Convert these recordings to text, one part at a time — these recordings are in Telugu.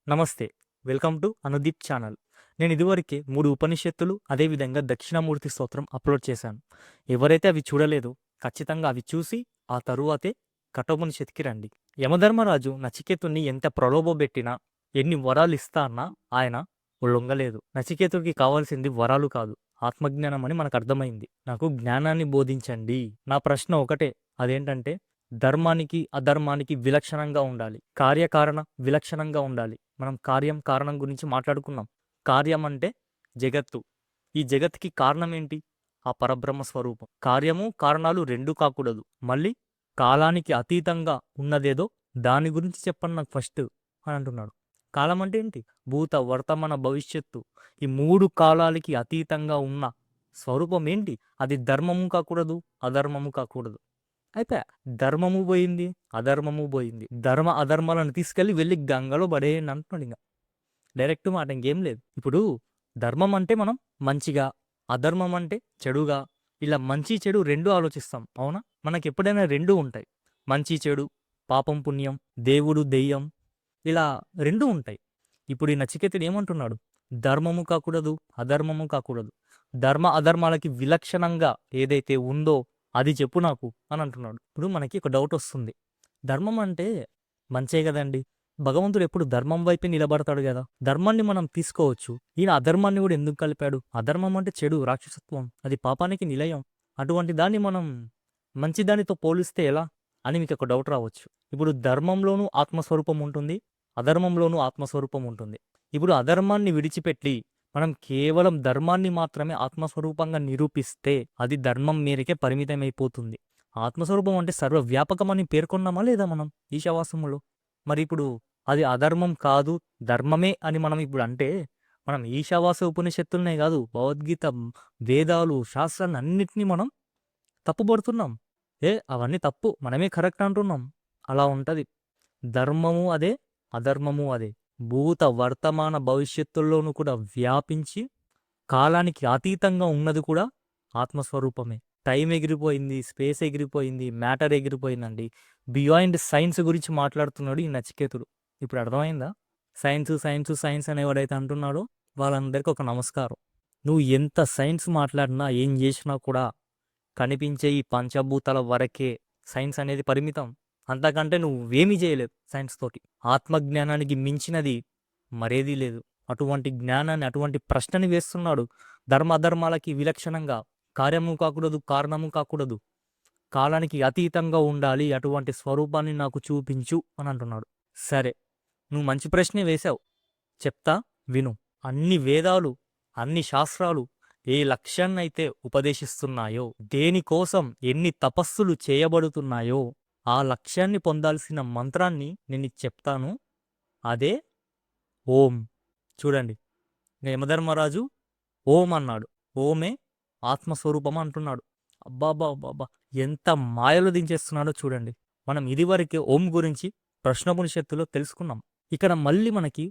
నమస్తే. Welcome to Anudeep channel. నేను ఇదివరకే 3 ఉపనిషత్తులు, అదేవిధంగా దక్షిణామూర్తి స్తోత్రం అప్లోడ్ చేశాను. ఎవరైతే అవి చూడలేదో ఖచ్చితంగా అవి చూసి ఆ తరువాతే కఠోపనిషత్తుకి రండి. యమధర్మరాజు నచికేతుడిని ఎంత ప్రలోభపెట్టినా, ఎన్ని వరాలు ఇస్తా అన్నా ఆయన లొంగలేదు. నచికేతుడికి కావాల్సింది వరాలు కాదు, ఆత్మజ్ఞానం అని మనకు అర్థమైంది. నాకు జ్ఞానాన్ని బోధించండి. నా ప్రశ్న ఒకటే, అదేంటంటే ధర్మానికి, అధర్మానికి విలక్షణంగా ఉండాలి. కార్యకారణ విలక్షణంగా ఉండాలి. మనం కార్యం, కారణం గురించి మాట్లాడుకున్నాం. కార్యం అంటే జగత్తు. ఈ జగత్తుకి కారణం ఏంటి? ఆ పరబ్రహ్మ స్వరూపం. కార్యము, కారణాలు రెండూ కాకూడదు. మళ్ళీ కాలానికి అతీతంగా ఉన్నదేదో దాని గురించి చెప్పండి నాకు ఫస్ట్ అని అంటున్నాడు. కాలం అంటే ఏంటి? భూత, వర్తమాన, భవిష్యత్తు. ఈ 3 కాలాలకి అతీతంగా ఉన్న స్వరూపం ఏంటి? అది ధర్మము కాకూడదు, అధర్మము కాకూడదు. అయితే ధర్మము పోయింది, అధర్మము పోయింది. ధర్మ అధర్మాలను తీసుకెళ్ళి వెళ్ళి గంగలో పడేయండి అంటున్నాడు. ఇంకా డైరెక్ట్ మాట, ఇంకేం లేదు. ఇప్పుడు ధర్మం అంటే మనం మంచిగా, అధర్మం అంటే చెడుగా. ఇలా మంచి చెడు రెండు ఆలోచిస్తాం, అవునా? మనకి ఎప్పుడైనా రెండు ఉంటాయి. మంచి చెడు, పాపం పుణ్యం, దేవుడు దెయ్యం, ఇలా రెండు ఉంటాయి. ఇప్పుడు ఈ నచికేతుడు ఏమంటున్నాడు? ధర్మము కాకూడదు, అధర్మము కాకూడదు. ధర్మ అధర్మాలకి విలక్షణంగా ఏదైతే ఉందో అది చెప్పు నాకు అని అంటున్నాడు. ఇప్పుడు మనకి ఒక డౌట్ వస్తుంది. ధర్మం అంటే మంచే కదండి, భగవంతుడు ఎప్పుడు ధర్మం వైపే నిలబడతాడు కదా, ధర్మాన్ని మనం తీసుకోవచ్చు. ఈయన అధర్మాన్ని కూడా ఎందుకు కలిపాడు? అధర్మం అంటే చెడు, రాక్షసత్వం, అది పాపానికి నిలయం. అటువంటి దాన్ని మనం మంచి దానితో పోలిస్తే ఎలా అని మీకు ఒక డౌట్ రావచ్చు. ఇప్పుడు ధర్మంలోనూ ఆత్మస్వరూపం ఉంటుంది, అధర్మంలోనూ ఆత్మస్వరూపం ఉంటుంది. ఇప్పుడు అధర్మాన్ని విడిచిపెట్టి మనం కేవలం ధర్మాన్ని మాత్రమే ఆత్మస్వరూపంగా నిరూపిస్తే అది ధర్మం మేరకే పరిమితమైపోతుంది. ఆత్మస్వరూపం అంటే సర్వవ్యాపకమని పేర్కొన్నామా లేదా మనం ఈశావాసములో? మరి ఇప్పుడు అది అధర్మం కాదు, ధర్మమే అని మనం ఇప్పుడు అంటే మనం ఈశావాస ఉపనిషత్తులనే కాదు, భగవద్గీత, వేదాలు, శాస్త్రాన్ని అన్నిటినీ మనం తప్పుపడుతున్నాం. అవన్నీ తప్పు, మనమే కరెక్ట్ అంటున్నాం. అలా ఉంటది. ధర్మము అదే, అధర్మము అదే. భూత, వర్తమాన, భవిష్యత్తుల్లోనూ కూడా వ్యాపించి కాలానికి అతీతంగా ఉన్నది కూడా ఆత్మస్వరూపమే. టైం ఎగిరిపోయింది, స్పేస్ ఎగిరిపోయింది, మ్యాటర్ ఎగిరిపోయిందండి. బియాండ్ సైన్స్ గురించి మాట్లాడుతున్నాడు ఈ నచికేతుడు. ఇప్పుడు అర్థమైందా? సైన్స్ సైన్స్ సైన్స్ అని ఎవడైతే అంటున్నాడో వాళ్ళందరికీ ఒక నమస్కారం. నువ్వు ఎంత సైన్స్ మాట్లాడినా, ఏం చేసినా కూడా కనిపించే ఈ పంచభూతాల వరకే సైన్స్ అనేది పరిమితం. అంతకంటే నువ్వేమీ చేయలేవు సైన్స్ తోటి. ఆత్మజ్ఞానానికి మించినది మరేదీ లేదు. అటువంటి జ్ఞానాన్ని, అటువంటి ప్రశ్నని వేస్తున్నాడు. ధర్మ అధర్మాలకి విలక్షణంగా కార్యము కాకూడదు, కారణము కాకూడదు, కాలానికి అతీతంగా ఉండాలి, అటువంటి స్వరూపాన్ని నాకు చూపించు అని అంటున్నాడు. సరే, నువ్వు మంచి ప్రశ్నే వేశావు, చెప్తా విను. అన్ని వేదాలు, అన్ని శాస్త్రాలు ఏ లక్ష్యాన్నైతే ఉపదేశిస్తున్నాయో, దేనికోసం ఎన్ని తపస్సులు చేయబడుతున్నాయో ఆ లక్ష్యాన్ని పొందాల్సిన మంత్రాన్ని నేను చెప్తాను. అదే ఓం. చూడండి, యమధర్మరాజు ఓం అన్నాడు. ఓమే ఆత్మస్వరూపం అంటున్నాడు. అబ్బాబా అబ్బాబా, ఎంత మాయలు దించేస్తున్నాడో చూడండి. మనం ఇదివరకే ఓం గురించి ప్రశ్నోపనిషత్తులో తెలుసుకున్నాం. ఇక్కడ మళ్ళీ మనకి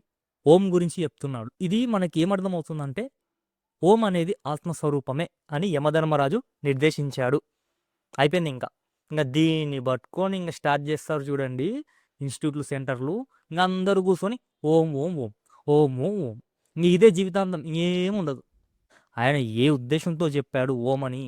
ఓం గురించి చెప్తున్నాడు. ఇది మనకి ఏమర్థమవుతుందంటే ఓం అనేది ఆత్మస్వరూపమే అని యమధర్మరాజు నిర్దేశించాడు. అయిపోయింది. ఇంకా దీన్ని పట్టుకొని ఇంకా స్టార్ట్ చేస్తారు చూడండి ఇన్స్టిట్యూట్లు, సెంటర్లు. ఇంకా అందరూ కూర్చొని ఓం ఓం ఓం, ఓం ఓం ఓం. ఇంక ఇదే జీవితాంతం, ఇంకేముండదు. ఆయన ఏ ఉద్దేశంతో చెప్పాడు ఓం అని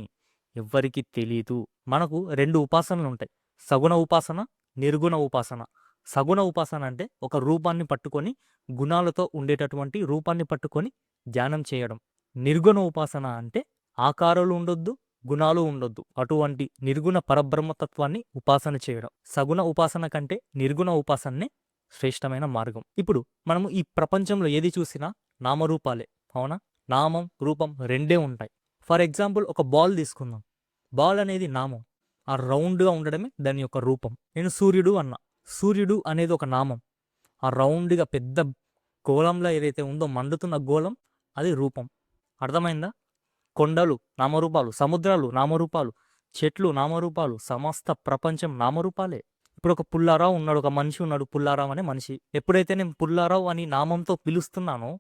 ఎవ్వరికీ తెలీదు. మనకు 2 ఉపాసనలు ఉంటాయి, సగుణ ఉపాసన, నిర్గుణ ఉపాసన. సగుణ ఉపాసన అంటే ఒక రూపాన్ని పట్టుకొని, గుణాలతో ఉండేటటువంటి రూపాన్ని పట్టుకొని ధ్యానం చేయడం. నిర్గుణ ఉపాసన అంటే ఆకారాలు ఉండొద్దు, గుణాలు ఉండొద్దు, అటువంటి నిర్గుణ పరబ్రహ్మతత్వాన్ని ఉపాసన చేయడం. సగుణ ఉపాసన కంటే నిర్గుణ ఉపాసనే శ్రేష్టమైన మార్గం. ఇప్పుడు మనము ఈ ప్రపంచంలో ఏది చూసినా నామరూపాలే, అవునా? నామం, రూపం రెండే ఉంటాయి. ఫర్ ఎగ్జాంపుల్, ఒక బాల్ తీసుకుందాం. బాల్ అనేది నామం, ఆ రౌండ్గా ఉండడమే దాని యొక్క రూపం. నేను సూర్యుడు అన్నా, సూర్యుడు అనేది ఒక నామం. ఆ రౌండ్గా పెద్ద గోళంలో ఏదైతే ఉందో, మండుతున్న గోళం, అది రూపం. అర్థమైందా? కొండలు నామరూపాలు, సముద్రాలు నామరూపాలు, చెట్లు నామరూపాలు, సమస్త ప్రపంచం నామరూపాలే. ఇప్పుడు ఒక పుల్లారావు ఉన్నాడు, ఒక మనిషి ఉన్నాడు, పుల్లారావు అనే మనిషి. ఎప్పుడైతే నేను పుల్లారావు అని నామంతో పిలుస్తున్నానో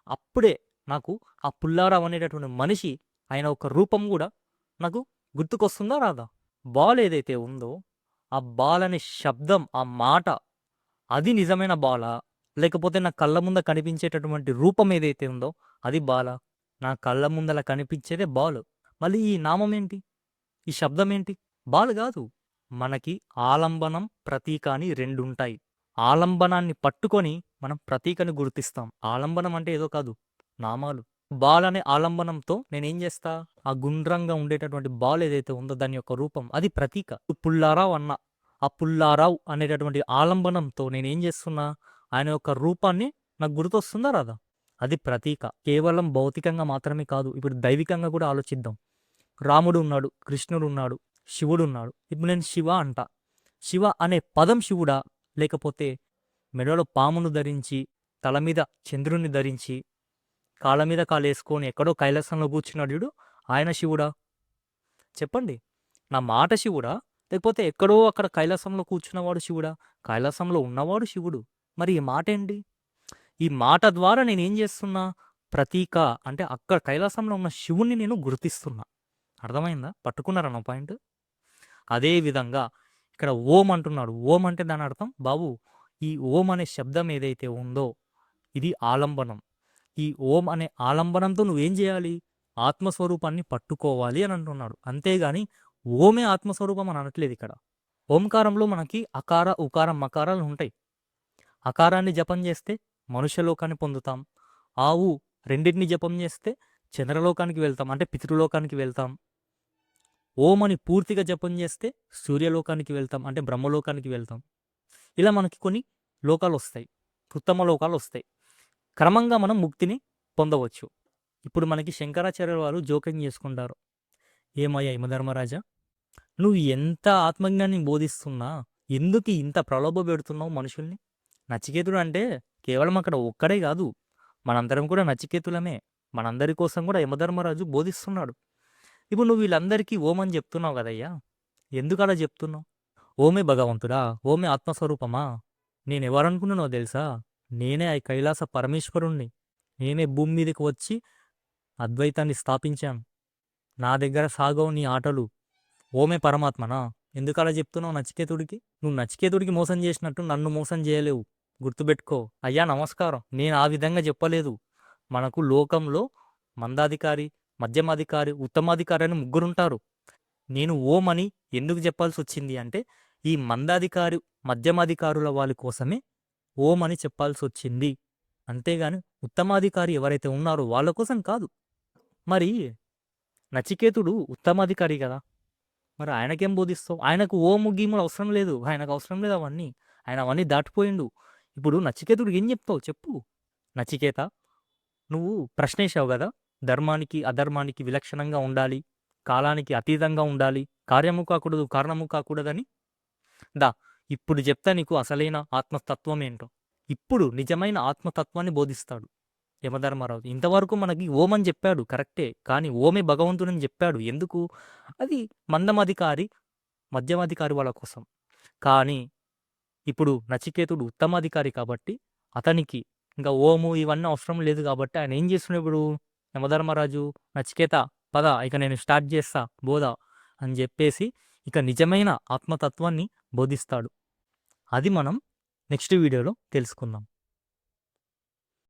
అప్పుడే నాకు ఆ పుల్లారావు అనేటటువంటి మనిషి ఆయన ఒక రూపం కూడా నాకు గుర్తుకొస్తుందా రాదా? బాల్ ఏదైతే ఉందో ఆ బాల్ అనే శబ్దం, ఆ మాట, అది నిజమైన బాలా, లేకపోతే నా కళ్ళ ముంద కనిపించేటటువంటి రూపం ఏదైతే ఉందో అది బాల. నా కళ్ళ ముందల కనిపించేదే బాలు. మళ్ళీ ఈ నామం ఏంటి? ఈ శబ్దం ఏంటి? బాలు గాదు. మనకి ఆలంబనం, ప్రతీక అని 2 ఉంటాయి. ఆలంబనాన్ని పట్టుకొని మనం ప్రతీకని గుర్తిస్తాం. ఆలంబనం అంటే ఏదో కాదు, నామాలు. బాల్ అనే ఆలంబనంతో నేనేం చేస్తా? ఆ గుండ్రంగా ఉండేటటువంటి బాల్ ఏదైతే ఉందో దాని యొక్క రూపం అది ప్రతీక. పుల్లారావు అన్న. ఆ పుల్లారావు అనేటటువంటి ఆలంబనంతో నేనేం చేస్తున్నా? ఆయన యొక్క రూపాన్ని నాకు గుర్తొస్తుందా రాదా? అది ప్రతీక. కేవలం భౌతికంగా మాత్రమే కాదు, ఇప్పుడు దైవికంగా కూడా ఆలోచిద్దాం. రాముడు ఉన్నాడు, కృష్ణుడు ఉన్నాడు, శివుడు ఉన్నాడు. ఇప్పుడు నేను శివ అంట. శివ అనే పదం శివుడా? లేకపోతే మెడలో పామును ధరించి, తల మీద చంద్రుని ధరించి, కాళ్ళ మీద కాలేసుకొని ఎక్కడో కైలాసంలో కూర్చున్నాడు చూడు, ఆయన శివుడా? చెప్పండి. నా మాట శివుడా? లేకపోతే ఎక్కడో అక్కడ కైలాసంలో కూర్చున్నవాడు శివుడా? కైలాసంలో ఉన్నవాడు శివుడు. మరి ఈ మాట ఏంటి? ఈ మాట ద్వారా నేనేం చేస్తున్నా? ప్రతీక అంటే అక్కడ కైలాసంలో ఉన్న శివుణ్ణి నేను గుర్తిస్తున్నా. అర్థమైందా? పట్టుకున్నారా నా పాయింట్? అదే విధంగా ఇక్కడ ఓం అంటున్నాడు. ఓం అంటే దాని అర్థం బాబు, ఈ ఓం అనే శబ్దం ఏదైతే ఉందో ఇది ఆలంబనం. ఈ ఓం అనే ఆలంబనంతో నువ్వేం చేయాలి? ఆత్మస్వరూపాన్ని పట్టుకోవాలి అని అంటున్నాడు. అంతేగాని ఓమే ఆత్మస్వరూపం అని అనట్లేదు ఇక్కడ. ఓంకారంలో మనకి అకార, ఉకార, మకారాలు ఉంటాయి. అకారాన్ని జపం చేస్తే మనుష్యలోకాన్ని పొందుతాం. ఆవు రెండింటిని జపం చేస్తే చంద్రలోకానికి వెళ్తాం, అంటే పితృలోకానికి వెళ్తాం. ఓం అని పూర్తిగా జపం చేస్తే సూర్యలోకానికి వెళ్తాం, అంటే బ్రహ్మలోకానికి వెళ్తాం. ఇలా మనకి కొన్ని లోకాలు వస్తాయి, ఉత్తమ లోకాలు వస్తాయి. క్రమంగా మనం ముక్తిని పొందవచ్చు. ఇప్పుడు మనకి శంకరాచార్యుల వారు జోక్యం చేసుకుంటారు. ఏమయ్యా యమధర్మరాజా, నువ్వు ఎంత ఆత్మజ్ఞాన్ని బోధిస్తున్నా ఎందుకు ఇంత ప్రలోభ పెడుతున్నావు మనుషుల్ని? నచికేతుడు అంటే కేవలం అక్కడ ఒక్కడే కాదు, మనందరం కూడా నచికేతులమే. మనందరి కోసం కూడా యమధర్మరాజు బోధిస్తున్నాడు. ఇప్పుడు నువ్వు వీళ్ళందరికీ ఓం అని చెప్తున్నావు కదయ్యా, ఎందుకు అలా చెప్తున్నావు? ఓమే భగవంతుడా? ఓమే ఆత్మస్వరూపమా? నేనెవరనుకున్నానో తెలుసా? నేనే ఆ కైలాస పరమేశ్వరుణ్ణి. నేనే భూమి మీదకి వచ్చి అద్వైతాన్ని స్థాపించాను. నా దగ్గర సాగవు నీ ఆటలు. ఓమే పరమాత్మనా? ఎందుకు అలా చెప్తున్నావు నచికేతుడికి? నువ్వు నచికేతుడికి మోసం చేసినట్టు నన్ను మోసం చేయలేవు, గుర్తుపెట్టుకో. అయ్యా నమస్కారం, నేను ఆ విధంగా చెప్పలేదు. మనకు లోకంలో మందాధికారి, మధ్యమాధికారి, ఉత్తమాధికారి అని ముగ్గురుంటారు. నేను ఓం అని ఎందుకు చెప్పాల్సి వచ్చింది అంటే ఈ మందాధికారి, మధ్యమాధికారుల వాళ్ళ కోసమే ఓం అని చెప్పాల్సి వచ్చింది. అంతేగాని ఉత్తమాధికారి ఎవరైతే ఉన్నారో వాళ్ళ కోసం కాదు. మరి నచికేతుడు ఉత్తమాధికారి కదా, మరి ఆయనకేం బోధిస్తావు? ఆయనకు ఓము గీములు అవసరం లేదు, ఆయనకు అవసరం లేదు అవన్నీ. ఆయన అవన్నీ దాటిపోయిండు. ఇప్పుడు నచికేతుడికి ఏం చెప్తావు చెప్పు? నచికేత, నువ్వు ప్రశ్నేశావు కదా, ధర్మానికి అధర్మానికి విలక్షణంగా ఉండాలి, కాలానికి అతీతంగా ఉండాలి, కార్యము కాకూడదు కారణము కాకూడదని. దా ఇప్పుడు చెప్తా నీకు అసలైన ఆత్మతత్వం ఏంటో. ఇప్పుడు నిజమైన ఆత్మతత్వాన్ని బోధిస్తాడు యమధర్మరాజు. ఇంతవరకు మనకి ఓం అని చెప్పాడు కరెక్టే, కానీ ఓమే భగవంతుడని చెప్పాడు. ఎందుకు? అది మందమాధికారి, మధ్యమాధికారి వాళ్ళ కోసం. కానీ ఇప్పుడు నచికేతుడు ఉత్తమాధికారి కాబట్టి అతనికి ఇంకా ఓము ఇవన్నీ అవసరం లేదు కాబట్టి ఆయన ఏం చేస్తున్నాడు ఇప్పుడు? యమధర్మరాజు, నచికేత పద ఇక నేను స్టార్ట్ చేస్తా బోధ అని చెప్పేసి ఇక నిజమైన ఆత్మతత్వాన్ని బోధిస్తాడు. అది మనం నెక్స్ట్ వీడియోలో తెలుసుకుందాం.